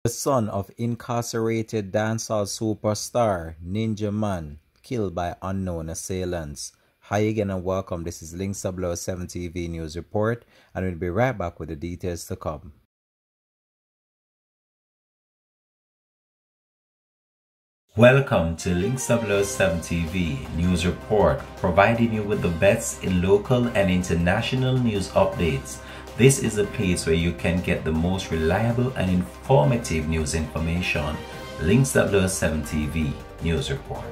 The son of incarcerated dancehall superstar Ninja Man killed by unknown assailants. Hi again and welcome. This is Links 007 TV News Report, and we'll be right back with the details to come. Welcome to Links 007 TV News Report, providing you with the best in local and international news updates. This is a place where you can get the most reliable and informative news information. Links 007 TV News Report.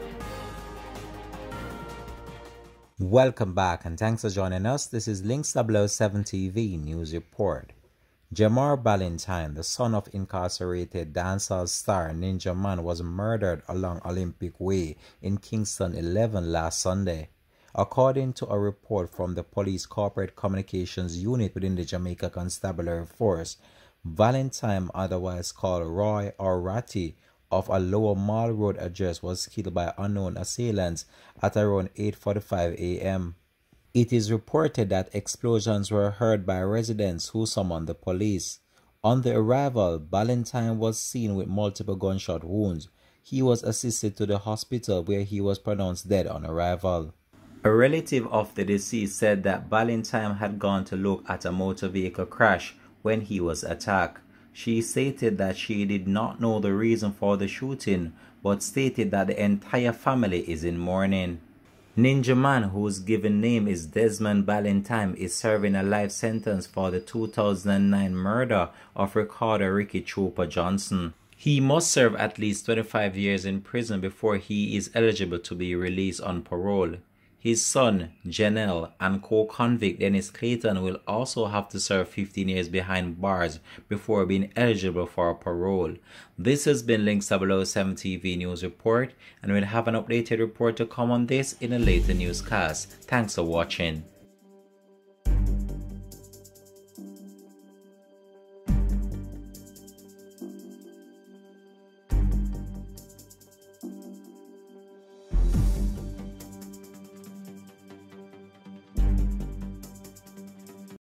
Welcome back and thanks for joining us. This is Links 007 TV News Report. Jamar Ballantyne, the son of incarcerated dancehall star Ninja Man, was murdered along Olympic Way in Kingston 11 last Sunday. According to a report from the Police Corporate Communications Unit within the Jamaica Constabulary Force, Ballantyne, otherwise called Roy or Ratty, of a Lower Mall Road address was killed by unknown assailants at around 8:45 a.m. It is reported that explosions were heard by residents who summoned the police. On the arrival, Ballantyne was seen with multiple gunshot wounds. He was assisted to the hospital where he was pronounced dead on arrival. A relative of the deceased said that Ballantyne had gone to look at a motor vehicle crash when he was attacked. She stated that she did not know the reason for the shooting, but stated that the entire family is in mourning. Ninja Man, whose given name is Desmond Ballantyne, is serving a life sentence for the 2009 murder of recorder Ricky Trooper Johnson. He must serve at least 25 years in prison before he is eligible to be released on parole. His son, Janelle, and co-convict Dennis Clayton will also have to serve 15 years behind bars before being eligible for parole. This has been Links 007 TV News Report, and we'll have an updated report to come on this in a later newscast. Thanks for watching.